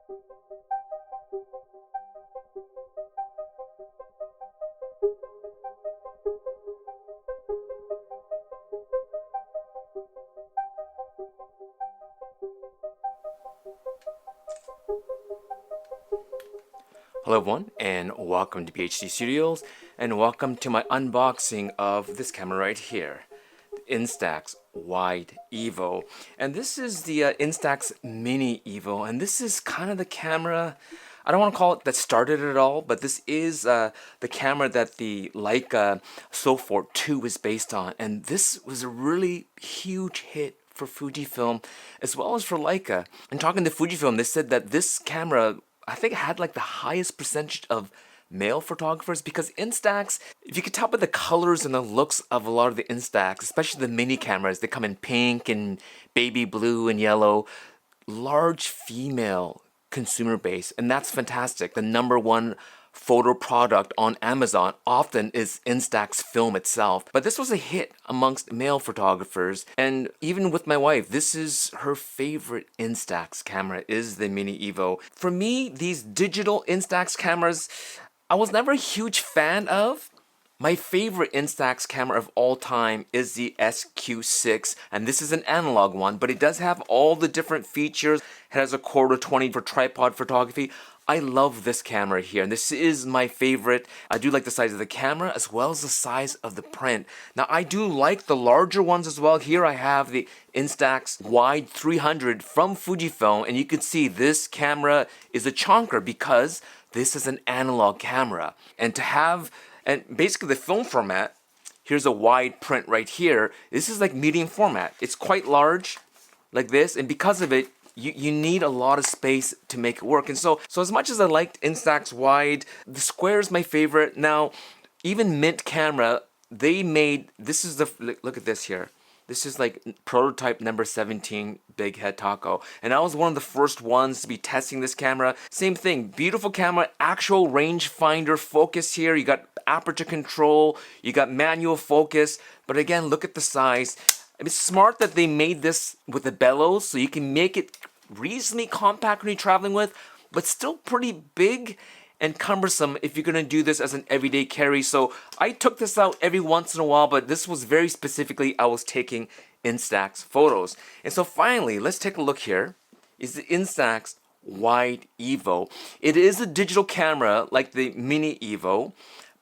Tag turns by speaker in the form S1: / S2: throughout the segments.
S1: Hello everyone, and welcome to PhD Studios, and welcome to my unboxing of this camera right here, the Instax Wide EVO. And this is the Instax Mini EVO, and this is kind of the camera, I don't want to call it that started it all, but this is the camera that the Leica Sofort 2 is based on. And this was a really huge hit for Fujifilm as well as for Leica. And talking to Fujifilm, they said that this camera, I think, it had like the highest percentage of male photographers, because Instax, if you could tell by the colors and the looks of a lot of the Instax, especially the mini cameras, they come in pink and baby blue and yellow, large female consumer base, and that's fantastic. The #1 photo product on Amazon often is Instax film itself, but this was a hit amongst male photographers, and even with my wife, this is her favorite Instax camera, is the Mini EVO. For me, these digital Instax cameras, I was never a huge fan of. My favorite Instax camera of all time is the SQ6, and this is an analog one, but it does have all the different features. It has a /20 for tripod photography. I love this camera here, and this is my favorite. I do like the size of the camera as well as the size of the print. Now, I do like the larger ones as well. Here I have the Instax Wide 300 from Fujifilm, and you can see this camera is a chonker because this is an analog camera. And basically the film format, here's a wide print right here. This is like medium format. It's quite large, like this, and because of it, you need a lot of space to make it work. And so as much as I liked Instax Wide, the square is my favorite. Now, even Mint Camera, they made, this is look at this here. This is like prototype number 17 bigheadtaco. And I was one of the first ones to be testing this camera. Same thing, beautiful camera, actual rangefinder focus here. You got aperture control, you got manual focus. But again, look at the size. It's smart that they made this with the bellows, so you can make it reasonably compact when you're traveling with, but still pretty big and cumbersome if you're going to do this as an everyday carry. So I took this out every once in a while, but this was very specifically, I was taking Instax photos. And so finally, let's take a look here, is the Instax Wide EVO. It is a digital camera like the Mini EVO,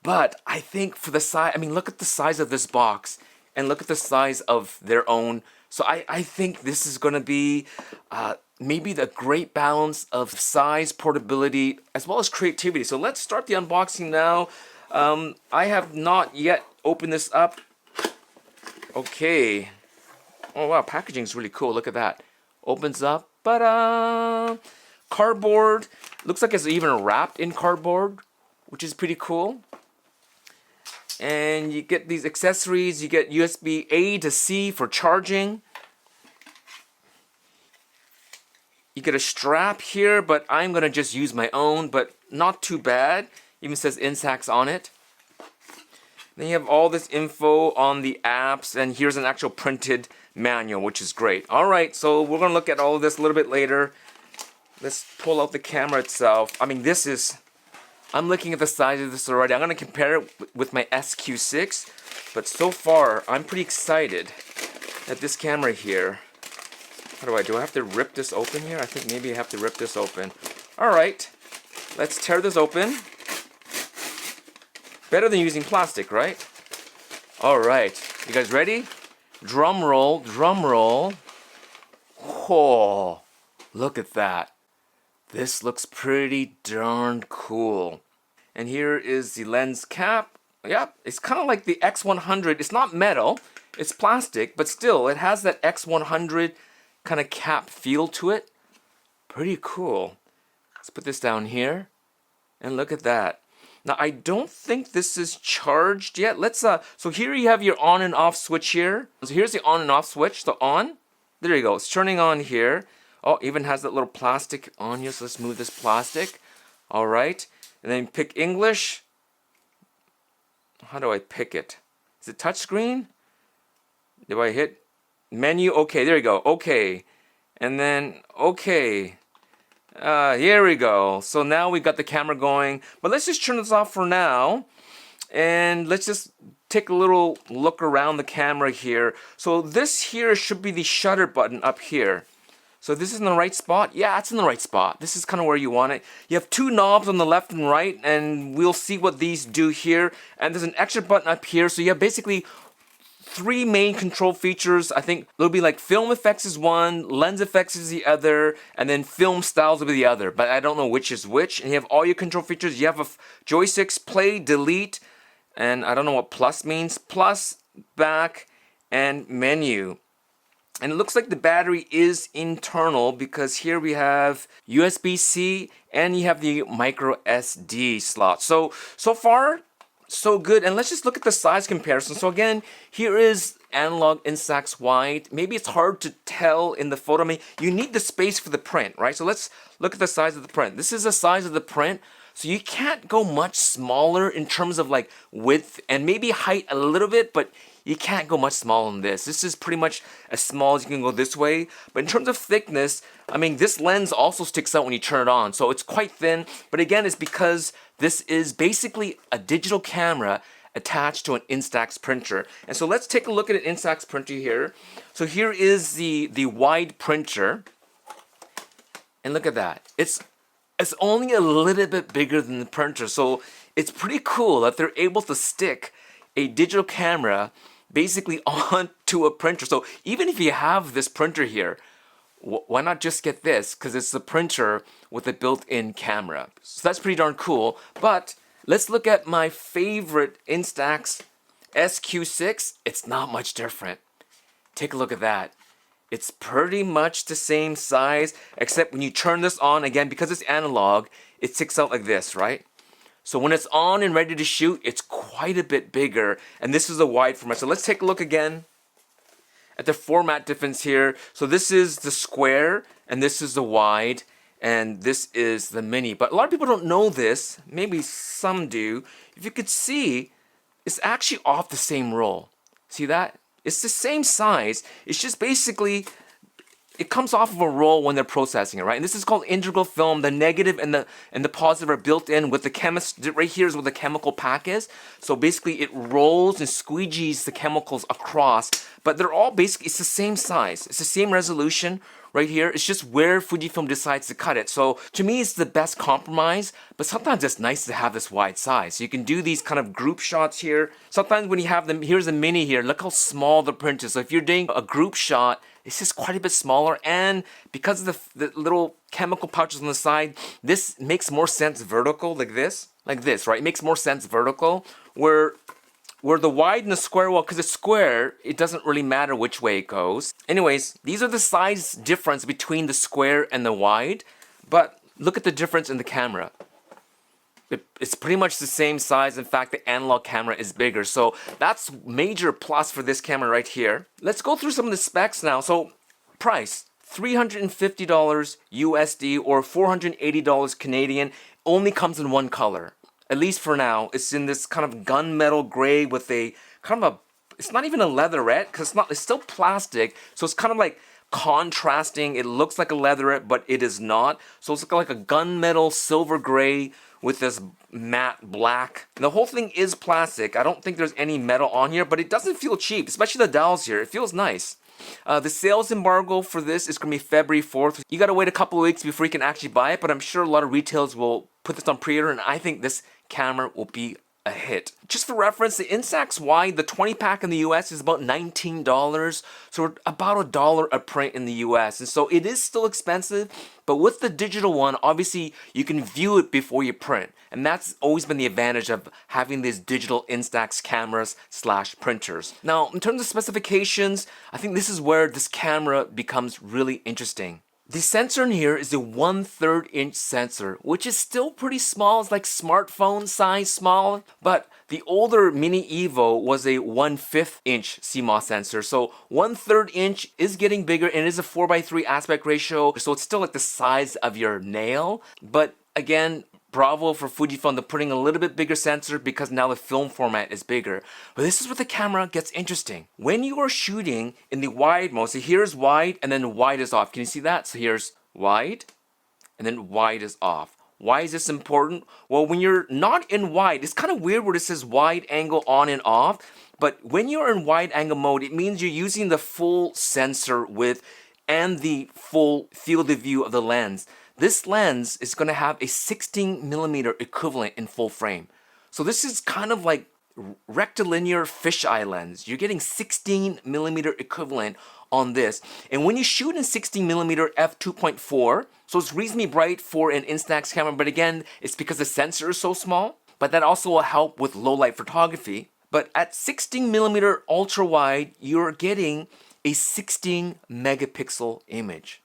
S1: but I think for the size, I mean, look at the size of this box. And look at the size of their own. So I think this is going to be maybe the great balance of size, portability, as well as creativity. So let's start the unboxing now. I have not yet opened this up. Okay. Oh wow, packaging is really cool. Look at that. Opens up. Ba-da! Cardboard. Looks like it's even wrapped in cardboard, which is pretty cool. And you get these accessories. You get USB A to C for charging. You get a strap here, but I'm gonna just use my own, but not too bad. Even says Instax on it. Then you have all this info on the apps, and here's an actual printed manual, which is great. Alright, so we're gonna look at all of this a little bit later. Let's pull out the camera itself. I mean, I'm looking at the size of this already. I'm going to compare it with my SQ6, but so far, I'm pretty excited at this camera here. How do I have to rip this open here? I think maybe I have to rip this open. Alright, let's tear this open. Better than using plastic, right? Alright, you guys ready? Drum roll, drum roll. Oh, look at that. This looks pretty darn cool. And here is the lens cap. Yep, it's kind of like the X100. It's not metal, it's plastic, but still, it has that X100 kind of cap feel to it. Pretty cool. Let's put this down here. And look at that. Now, I don't think this is charged yet. So here you have your on and off switch here. So here's the on and off switch. So on, there you go. It's turning on here. Oh, even has that little plastic on here, so let's move this plastic. All right, and then pick English. How do I pick it? Is it touchscreen? Do I hit menu? Okay, there you go. Okay, and then okay. Here we go. So now we got the camera going, but let's just turn this off for now. And let's just take a little look around the camera here. So this here should be the shutter button up here. So this is in the right spot? Yeah, it's in the right spot. This is kind of where you want it. You have two knobs on the left and right, and we'll see what these do here. And there's an extra button up here. So you have basically three main control features. I think it'll be like film effects is one, lens effects is the other, and then film styles will be the other. But I don't know which is which. And you have all your control features. You have a joysticks, play, delete, and I don't know what plus means. Plus, back, and menu. And it looks like the battery is internal because here we have USB-C and you have the micro SD slot. So far, so good. And let's just look at the size comparison. So again, here is analog Instax Wide. Maybe it's hard to tell in the photo. I mean, you need the space for the print, right? So let's look at the size of the print. This is the size of the print. So you can't go much smaller in terms of like width and maybe height a little bit, but you can't go much smaller than this. This is pretty much as small as you can go this way. But in terms of thickness, I mean, this lens also sticks out when you turn it on. So it's quite thin. But again, it's because this is basically a digital camera attached to an Instax printer. And so let's take a look at an Instax printer here. So here is the wide printer. And look at that. It's only a little bit bigger than the printer. So it's pretty cool that they're able to stick a digital camera basically onto a printer. So even if you have this printer here, why not just get this? Because it's the printer with a built-in camera. So that's pretty darn cool. But let's look at my favorite Instax SQ6. It's not much different. Take a look at that. It's pretty much the same size, except when you turn this on, again, because it's analog, it sticks out like this, right? So when it's on and ready to shoot, it's quite a bit bigger, and this is a wide format. So let's take a look again at the format difference here. So this is the square, and this is the wide, and this is the mini. But a lot of people don't know this, maybe some do. If you could see, it's actually off the same roll. See that? It's the same size. It's just basically, it comes off of a roll when they're processing it, right? And this is called integral film. The negative and the positive are built in with the chemist. Right here is where the chemical pack is. So basically, it rolls and squeegees the chemicals across. But they're all basically, it's the same size. It's the same resolution right here. It's just where Fujifilm decides to cut it. So to me, it's the best compromise. But sometimes it's nice to have this wide size. So you can do these kind of group shots here. Sometimes when you have them, here's a mini here. Look how small the print is. So if you're doing a group shot, it's just quite a bit smaller, and because of the little chemical pouches on the side, this makes more sense vertical, like this, right? It makes more sense vertical, where the wide and the square, well, because it's square, it doesn't really matter which way it goes. Anyways, these are the size difference between the square and the wide, but look at the difference in the camera. It's pretty much the same size. In fact, the analog camera is bigger. So that's major plus for this camera right here. Let's go through some of the specs now. So price, $350 USD or $480 Canadian. Only comes in one color. At least for now. It's in this kind of gunmetal gray with a kind of a, it's not even a leatherette because it's still plastic. So it's kind of like contrasting. It looks like a leatherette, but it is not. So it's like a gunmetal silver gray with this matte black. And the whole thing is plastic. I don't think there's any metal on here, but it doesn't feel cheap, especially the dowels here. It feels nice. The sales embargo for this is going to be February 4th. You got to wait a couple of weeks before you can actually buy it, but I'm sure a lot of retailers will put this on pre-order, and I think this camera will be a hit. Just for reference, the Instax Wide, the 20 pack in the US is about $19, so about $1 a print in the US. And so it is still expensive, but with the digital one, obviously you can view it before you print. And that's always been the advantage of having these digital Instax cameras / printers. Now, in terms of specifications, I think this is where this camera becomes really interesting. The sensor in here is a 1/3 inch sensor, which is still pretty small. It's like smartphone size small, but the older Mini EVO was a 1/5 inch CMOS sensor. So 1/3 inch is getting bigger, and it is a 4:3 aspect ratio. So it's still like the size of your nail. But again, bravo for Fujifilm. They're putting a little bit bigger sensor because now the film format is bigger. But this is where the camera gets interesting. When you are shooting in the wide mode, so here's wide and then wide is off. Can you see that? So here's wide and then wide is off. Why is this important? Well, when you're not in wide, it's kind of weird where it says wide angle on and off, but when you're in wide angle mode, it means you're using the full sensor width and the full field of view of the lens. This lens is going to have a 16 millimeter equivalent in full frame. So this is kind of like rectilinear fisheye lens. You're getting 16 millimeter equivalent on this. And when you shoot in 16 millimeter f2.4, so it's reasonably bright for an Instax camera, but again, it's because the sensor is so small, but that also will help with low light photography. But at 16 millimeter ultra wide, you're getting a 16 megapixel image.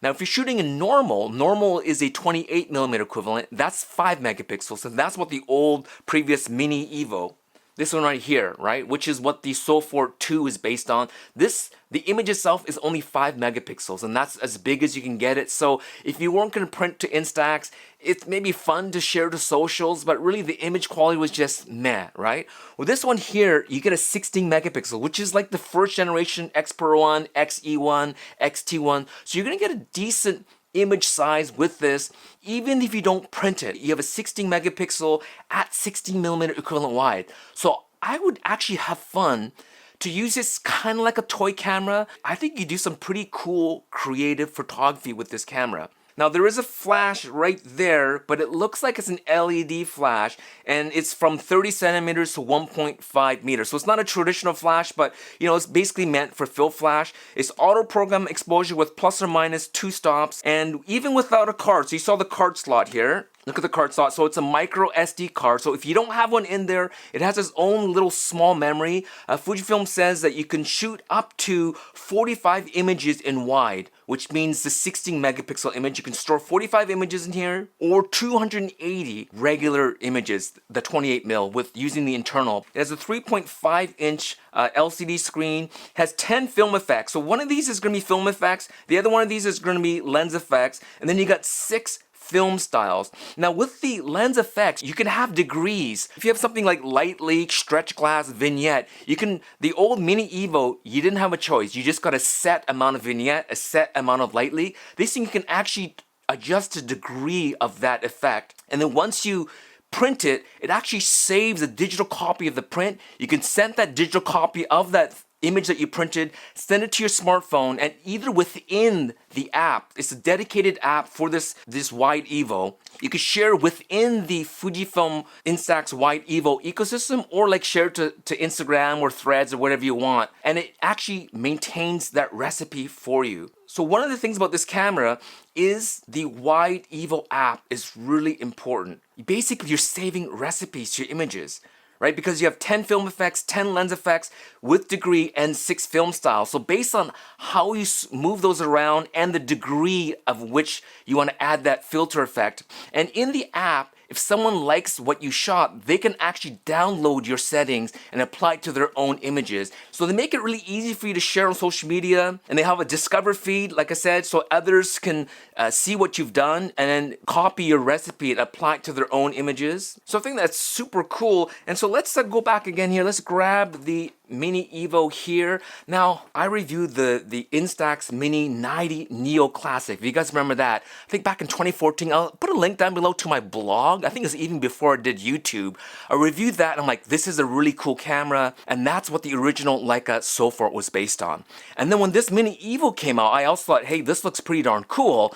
S1: Now, if you're shooting in normal is a 28 millimeter equivalent. That's 5 megapixels, and that's what the old previous Mini EVO, this one right here, right, which is what the Sophort 2 is based on. The image itself is only 5 megapixels, and that's as big as you can get it. So if you weren't going to print to Instax, it's maybe fun to share to socials, but really the image quality was just meh, right? With this one here, you get a 16 megapixel, which is like the first generation X Pro 1, XE1, XT1. So you're going to get a decent image size with this, even if you don't print it. You have a 16 megapixel at 16 millimeter equivalent wide. So I would actually have fun to use this kind of like a toy camera. I think you do some pretty cool creative photography with this camera. Now there is a flash right there, but it looks like it's an LED flash, and it's from 30 centimeters to 1.5 meters. So it's not a traditional flash, but it's basically meant for fill flash. It's auto program exposure with plus or minus 2 stops, and even without a card. So you saw the card slot here. Look at the card slot. So it's a micro SD card. So if you don't have one in there, it has its own little small memory. Fujifilm says that you can shoot up to 45 images in wide, which means the 16 megapixel image. You can store 45 images in here, or 280 regular images, the 28 mil, with using the internal. It has a 3.5 inch LCD screen, has 10 film effects. So one of these is going to be film effects, the other one of these is going to be lens effects, and then you got 6 film styles. Now with the lens effects, you can have degrees. If you have something like light leak, stretch glass, vignette, the old Mini EVO, you didn't have a choice. You just got a set amount of vignette, a set amount of light leak. This thing you can actually adjust the degree of that effect. And then once you print it, it actually saves a digital copy of the print. You can send that digital copy of that image that you printed, send it to your smartphone, and either within the app, it's a dedicated app for this Wide EVO, you can share within the Fujifilm Instax Wide EVO ecosystem, or like share to Instagram or Threads or whatever you want, and it actually maintains that recipe for you. So one of the things about this camera is the Wide EVO app is really important. Basically, you're saving recipes to your images, right? Because you have 10 film effects, 10 lens effects with degree, and 6 film styles. So based on how you move those around and the degree of which you want to add that filter effect. And in the app, if someone likes what you shot, they can actually download your settings and apply it to their own images. So they make it really easy for you to share on social media, and they have a discover feed, like I said, so others can see what you've done and then copy your recipe and apply it to their own images. So I think that's super cool. And so let's go back again here. Let's grab the Mini EVO here. Now, I reviewed the Instax Mini 90 Neo Classic. If you guys remember that, I think back in 2014, I'll put a link down below to my blog. I think it's even before I did YouTube. I reviewed that and I'm like, this is a really cool camera, and that's what the original Leica Sophort was based on. And then when this Mini EVO came out, I also thought, hey, this looks pretty darn cool.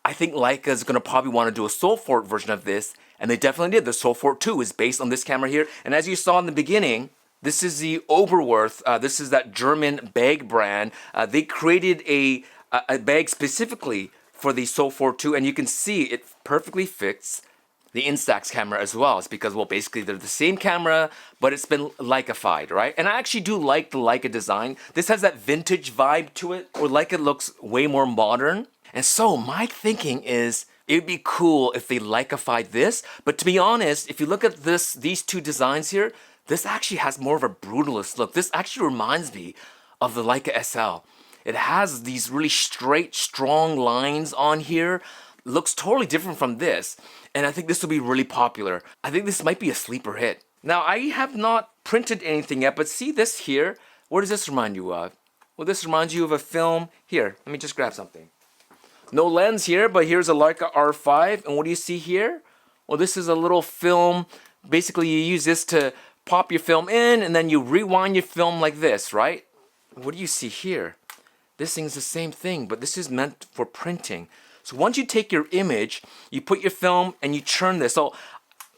S1: I think Leica is going to probably want to do a Sophort version of this, and they definitely did. The Sophort 2 is based on this camera here, and as you saw in the beginning, this is the Oberwerth. This is that German bag brand. They created a bag specifically for the Sophort 2, and you can see it perfectly fits the Instax camera as well. It's because, well, basically they're the same camera, but it's been Leica-fied, right? And I actually do like the Leica design. This has that vintage vibe to it, where Leica looks way more modern. And so my thinking is, it'd be cool if they Leica-fied this. But to be honest, if you look at these two designs here, this actually has more of a brutalist look. This actually reminds me of the Leica SL. It has these really straight, strong lines on here. Looks totally different from this. And I think this will be really popular. I think this might be a sleeper hit. Now, I have not printed anything yet, but see this here? What does this remind you of? Well, this reminds you of a film. Here, let me just grab something. No lens here, but here's a Leica R5. And what do you see here? Well, this is a little film. Basically, you use this to pop your film in, and then you rewind your film like this, right? What do you see here? This thing's the same thing, but this is meant for printing. So once you take your image, you put your film and you churn this. So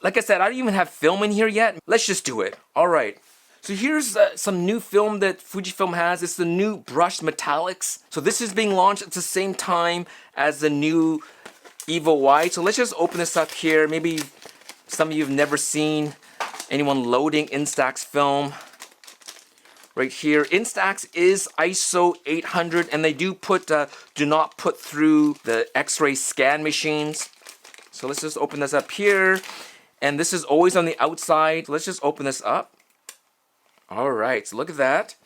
S1: like I said, I don't even have film in here yet. Let's just do it. All right. So here's some new film that Fujifilm has. It's the new brushed metallics. So this is being launched at the same time as the new EVO Wide. So let's just open this up here. Maybe some of you have never seen anyone loading Instax film. Right here, Instax is ISO 800, and they do not put through the X-ray scan machines. So let's just open this up here, and this is always on the outside. Let's just open this up. All right, so look at that.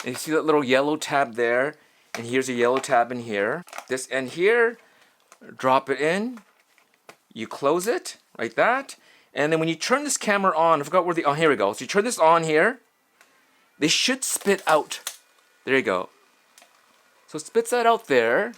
S1: And you see that little yellow tab there, and here's a yellow tab in here. This end here, drop it in. You close it like that, and then when you turn this camera on, I forgot where the, oh, here we go. So you turn this on here. They should spit out. There you go. So it spits that out there.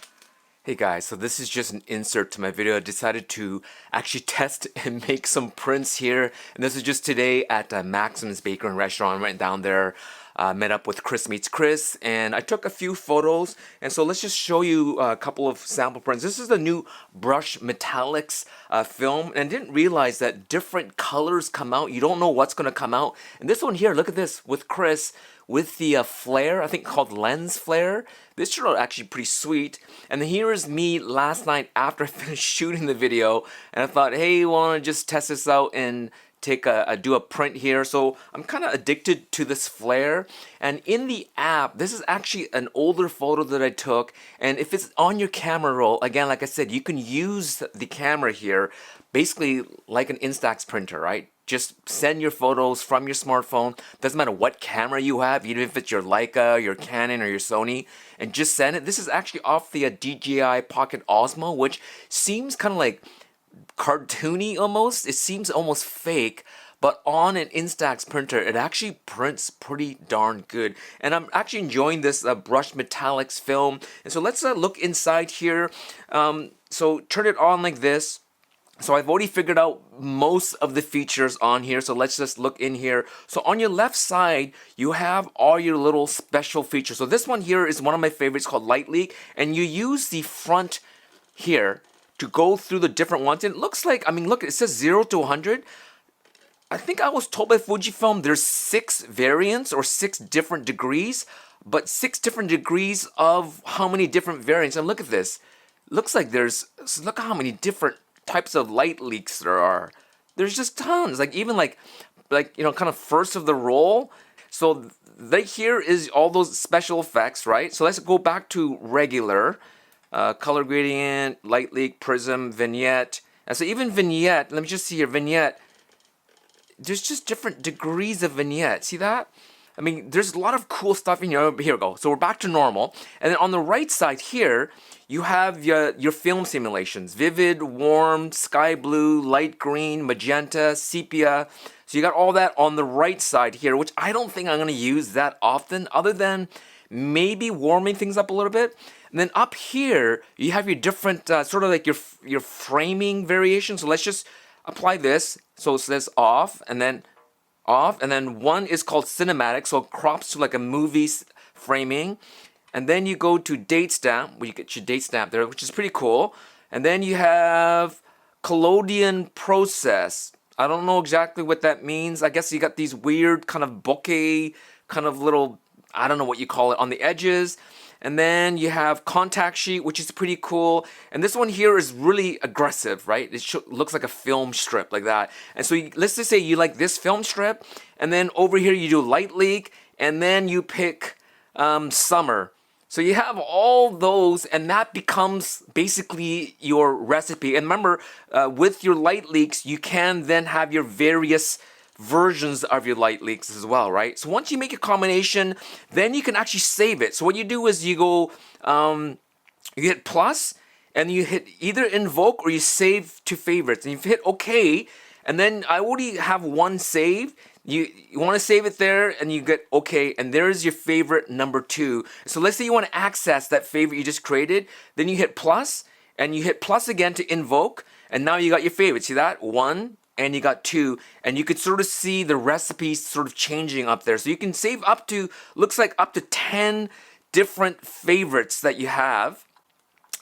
S1: Hey guys, so this is just an insert to my video. I decided to actually test and make some prints here. And this is just today at Maxim's Bakery and Restaurant. I went down there, met up with Chris Meets Chris, and I took a few photos. And so let's just show you a couple of sample prints. This is the new brush metallics film, and I didn't realize that different colors come out. You don't know what's going to come out. And this one here, look at this, with Chris, with the flare, I think called lens flare. This turned out actually pretty sweet. And then here is me last night after I finished shooting the video, and I thought, hey, I want to just test this out and do a print here. So I'm kind of addicted to this flare. And in the app, this is actually an older photo that I took. And if it's on your camera roll, again, like I said, you can use the camera here basically like an Instax printer, right? Just send your photos from your smartphone. Doesn't matter what camera you have, even if it's your Leica, your Canon, or your Sony, and just send it. This is actually off the DJI Pocket Osmo, which seems kind of like cartoony almost. It seems almost fake, but on an Instax printer, it actually prints pretty darn good. And I'm actually enjoying this brushed metallics film. And so let's look inside here. So turn it on like this. So I've already figured out most of the features on here, so let's just look in here. So on your left side, you have all your little special features. So this one here is one of my favorites called Light Leak, and you use the front here to go through the different ones. And it looks like, I mean, look, it says 0 to 100. I think I was told by Fujifilm there's 6 variants or 6 different degrees, but 6 different degrees of how many different variants. And look at this. Looks like look how many different types of light leaks there are. There's just tons, like even like you know, kind of first of the roll. So right here is all those special effects, right? So let's go back to regular, color gradient, light leak, prism, vignette. And so even vignette, let me just see here, vignette, there's just different degrees of vignette. See that? I mean, there's a lot of cool stuff in here. Here we go. So we're back to normal. And then on the right side here, you have your film simulations. Vivid, warm, sky blue, light green, magenta, sepia. So you got all that on the right side here, which I don't think I'm going to use that often, other than maybe warming things up a little bit. And then up here, you have your different, sort of like your framing variation. So let's just apply this. So it says off, and then off, and then one is called cinematic, so it crops to like a movie framing. And then you go to date stamp, where you get your date stamp there, which is pretty cool. And then you have collodion process. I don't know exactly what that means. I guess you got these weird kind of bokeh, kind of little, I don't know what you call it, on the edges. And then you have contact sheet, which is pretty cool. And this one here is really aggressive, right? It looks like a film strip like that. And so let's just say you like this film strip. And then over here you do light leak. And then you pick summer. So you have all those, and that becomes basically your recipe. And remember, with your light leaks, you can then have your various versions of your light leaks as well, right? So once you make a combination, then you can actually save it. So what you do is you go, you hit plus, and you hit either invoke or you save to favorites. And you hit OK, and then I already have one save. You want to save it there, and you get OK, and there's your favorite number 2. So let's say you want to access that favorite you just created, then you hit plus, and you hit plus again to invoke, and now you got your favorite. See that? 1, and you got 2, and you could sort of see the recipes sort of changing up there. So you can save up to, looks like up to 10 different favorites that you have.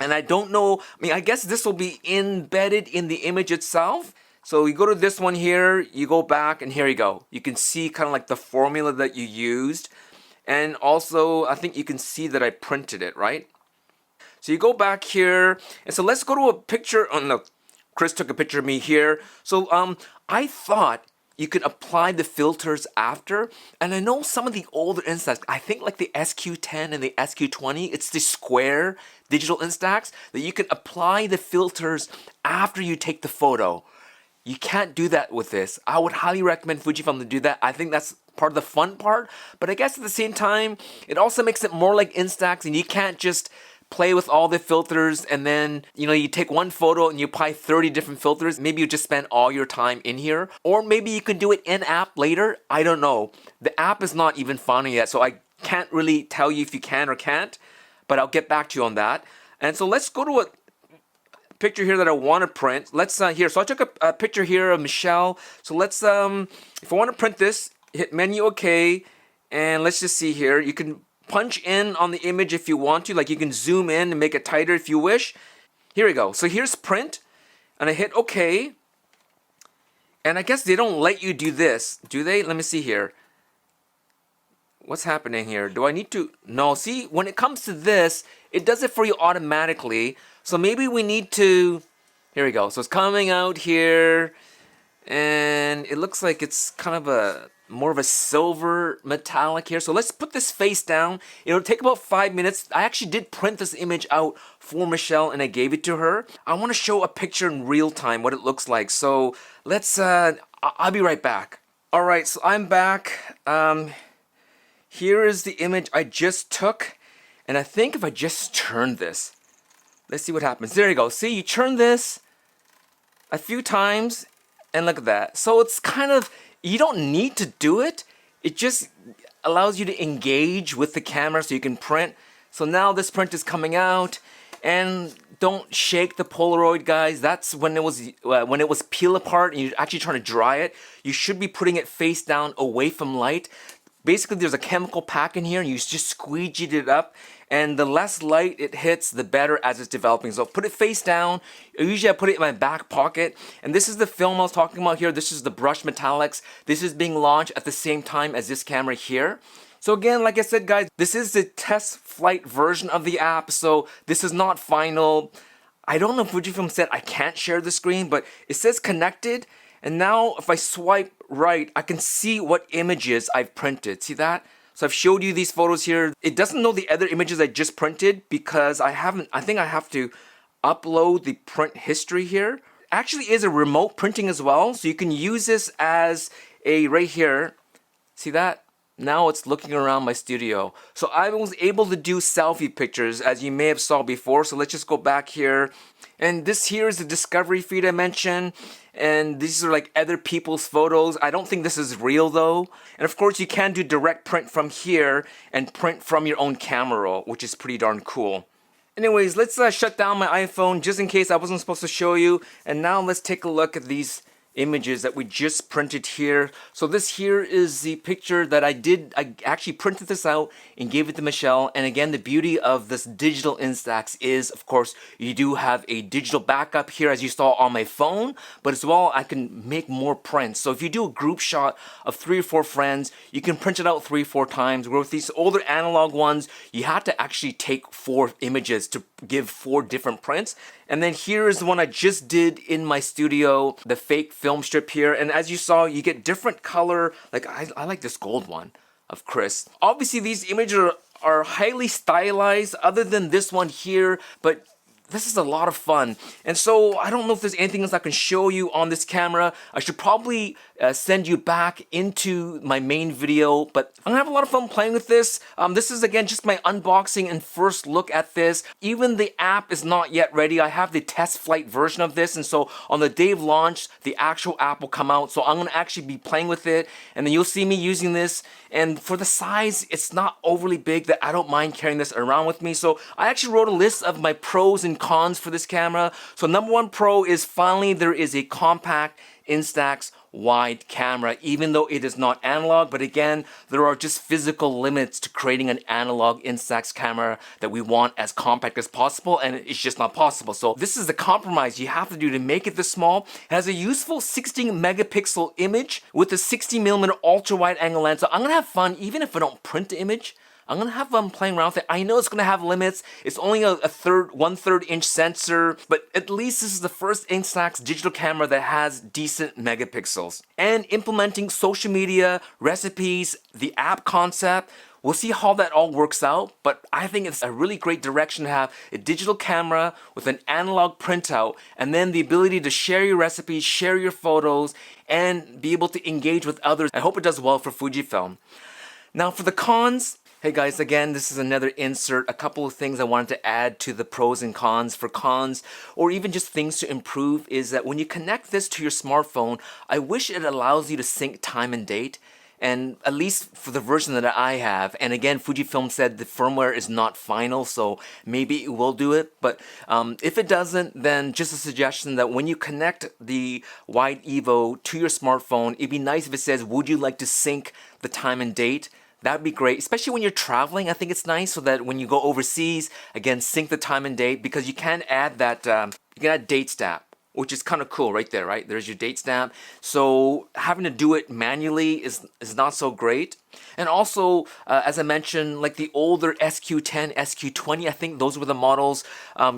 S1: And I don't know, I mean, I guess this will be embedded in the image itself. So you go to this one here, you go back, and here you go. You can see kind of like the formula that you used. And also, I think you can see that I printed it, right? So you go back here, and so let's go to a picture. Oh no, Chris took a picture of me here. So I thought you could apply the filters after, and I know some of the older Instax, I think like the SQ10 and the SQ20, it's the square digital Instax that you can apply the filters after you take the photo. You can't do that with this. I would highly recommend Fujifilm to do that. I think that's part of the fun part, but I guess at the same time, it also makes it more like Instax, and you can't just play with all the filters and then, you know, you take one photo and you apply 30 different filters. Maybe you just spend all your time in here, or maybe you can do it in app later. I don't know. The app is not even final yet, so I can't really tell you if you can or can't, but I'll get back to you on that. And so let's go to a picture here that I want to print. Let's here. So I took a picture here of Michelle. So let's if I want to print this, hit menu OK, and let's just see here. You can punch in on the image if you want to, like you can zoom in and make it tighter if you wish. Here we go. So here's print, and I hit OK. And I guess they don't let you do this, do they? Let me see here. What's happening here? Do I need to? No, see, when it comes to this, it does it for you automatically. So maybe we need to, here we go. So it's coming out here, and it looks like it's kind of a more of a silver metallic here. So let's put this face down. It'll take about 5 minutes. I actually did print this image out for Michelle, and I gave it to her. I want to show a picture in real time, what it looks like. So let's, I'll be right back. All right, so I'm back. Here is the image I just took, and I think if I just turn this, let's see what happens. There you go. See, you turn this a few times, and look at that. So it's kind of, you don't need to do it. It just allows you to engage with the camera so you can print. So now this print is coming out, and don't shake the Polaroid, guys. That's when it was peel apart and you're actually trying to dry it. You should be putting it face down away from light. Basically, there's a chemical pack in here, and you just squeegeed it up, and the less light it hits, the better as it's developing. So put it face down. Usually I put it in my back pocket, and this is the film I was talking about here. This is the brush metallics. This is being launched at the same time as this camera here. So again, like I said, guys, this is the test flight version of the app, so this is not final. I don't know if Fujifilm said I can't share the screen, but it says connected. And now if I swipe right, I can see what images I've printed. See that? So I've showed you these photos here. It doesn't know the other images I just printed because I think I have to upload the print history here. Actually is a remote printing as well. So you can use this as a, right here. See that? Now it's looking around my studio. So I was able to do selfie pictures as you may have saw before. So let's just go back here. And this here is the discovery feed I mentioned. And these are like other people's photos. I don't think this is real though. And of course you can do direct print from here and print from your own camera roll, which is pretty darn cool. Anyways, let's shut down my iPhone just in case I wasn't supposed to show you. And now let's take a look at these images that we just printed here. So this here is the picture that I actually printed this out and gave it to Michelle. And again, the beauty of this digital Instax is, of course, you do have a digital backup here as you saw on my phone, but as well, I can make more prints. So if you do a group shot of 3 or 4 friends, you can print it out 3 or 4 times. Where with these older analog ones, you had to actually take 4 images to give 4 different prints. And then here is the one I just did in my studio, the fake film strip here. And as you saw, you get different color. Like I like this gold one of Chris. Obviously, these images are highly stylized other than this one here, but this is a lot of fun. And so I don't know if there's anything else I can show you on this camera. I should probably send you back into my main video, but I'm gonna have a lot of fun playing with this. This is again just my unboxing and first look at this. Even the app is not yet ready. I have the test flight version of this, and so on the day of launch, the actual app will come out. So I'm gonna actually be playing with it, and then you'll see me using this. And for the size, it's not overly big that I don't mind carrying this around with me. So I actually wrote a list of my pros and cons for this camera. So number one pro is finally there is a compact Instax wide camera, even though it is not analog. But again, there are just physical limits to creating an analog Instax camera that we want as compact as possible, and it's just not possible. So this is the compromise you have to do to make it this small. It has a useful 16 megapixel image with a 60mm ultra wide angle lens. So I'm gonna have fun even if I don't print the image. I'm gonna have fun playing around with it. I know it's gonna have limits. It's only a 1/3 inch sensor, but at least this is the first Instax digital camera that has decent megapixels. And implementing social media, recipes, the app concept, we'll see how that all works out, but I think it's a really great direction to have a digital camera with an analog printout, and then the ability to share your recipes, share your photos, and be able to engage with others. I hope it does well for Fujifilm. Now for the cons, hey guys, again, this is another insert. A couple of things I wanted to add to the pros and cons. For cons, or even just things to improve, is that when you connect this to your smartphone, I wish it allows you to sync time and date. And at least for the version that I have, and again, Fujifilm said the firmware is not final, so maybe it will do it. But if it doesn't, then just a suggestion that when you connect the Wide EVO to your smartphone, it'd be nice if it says, would you like to sync the time and date? That'd be great, especially when you're traveling. I think it's nice so that when you go overseas, again, sync the time and date, because you can add that, you can add date stamp, which is kind of cool right there, right? There's your date stamp. So having to do it manually is not so great. And also, as I mentioned, like the older SQ10, SQ20, I think those were the models.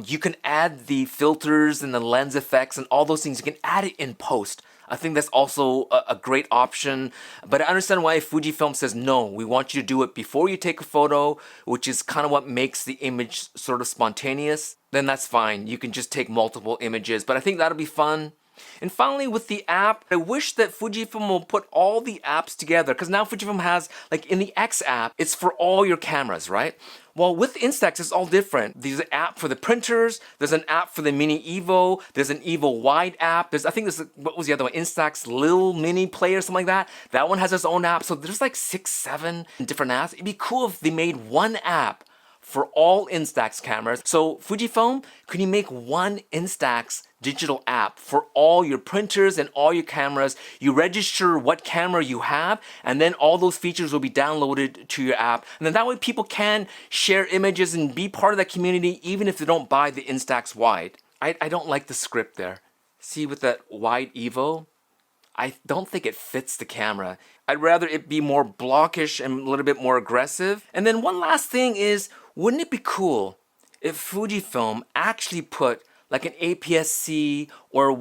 S1: You can add the filters and the lens effects and all those things. You can add it in post. I think that's also a great option, but I understand why Fujifilm says no, we want you to do it before you take a photo, which is kind of what makes the image sort of spontaneous. Then that's fine, you can just take multiple images, but I think that'll be fun. And finally, with the app, I wish that Fujifilm will put all the apps together, because now Fujifilm has, like in the X app, it's for all your cameras, right? Well, with Instax, it's all different. There's an app for the printers, there's an app for the Mini EVO, there's an EVO Wide app, I think there's, what was the other one? Instax Lil Mini Player, something like that. That one has its own app, so there's like 6, 7 different apps. It'd be cool if they made one app for all Instax cameras. So Fujifilm, can you make one Instax digital app for all your printers and all your cameras? You register what camera you have, and then all those features will be downloaded to your app. And then that way people can share images and be part of that community even if they don't buy the Instax Wide. I don't like the script there. See, with that Wide EVO, I don't think it fits the camera. I'd rather it be more blockish and a little bit more aggressive. And then one last thing is, wouldn't it be cool if Fujifilm actually put like an APS-C or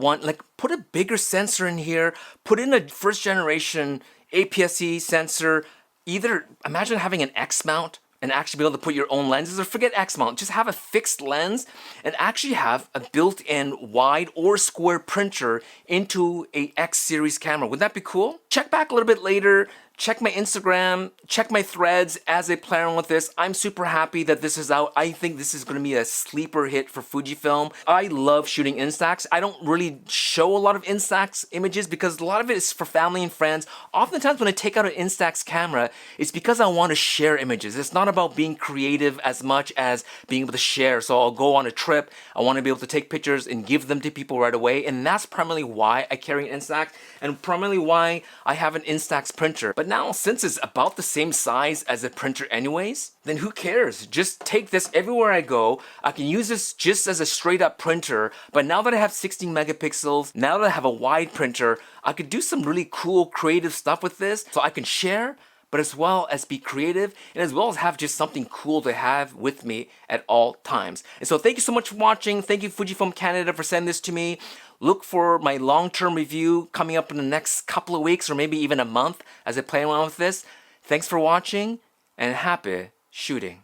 S1: put a bigger sensor in here, put in a first generation APS-C sensor, either imagine having an X mount and actually be able to put your own lenses, or forget X mount, just have a fixed lens and actually have a built-in wide or square printer into a X series camera. Would that be cool? Check back a little bit later. Check my Instagram, check my threads as I play around with this. I'm super happy that this is out. I think this is going to be a sleeper hit for Fujifilm. I love shooting Instax. I don't really show a lot of Instax images because a lot of it is for family and friends. Oftentimes when I take out an Instax camera, it's because I want to share images. It's not about being creative as much as being able to share. So I'll go on a trip, I want to be able to take pictures and give them to people right away. And that's primarily why I carry an Instax, and primarily why I have an Instax printer. But now, since it's about the same size as a printer anyways, then who cares? Just take this everywhere I go. I can use this just as a straight up printer, but now that I have 16 megapixels, now that I have a wide printer, I could do some really cool creative stuff with this, so I can share, but as well as be creative, and as well as have just something cool to have with me at all times. And so thank you so much for watching. Thank you Fujifilm Canada for sending this to me. Look for my long-term review coming up in the next couple of weeks or maybe even a month as I play around with this. Thanks for watching and happy shooting.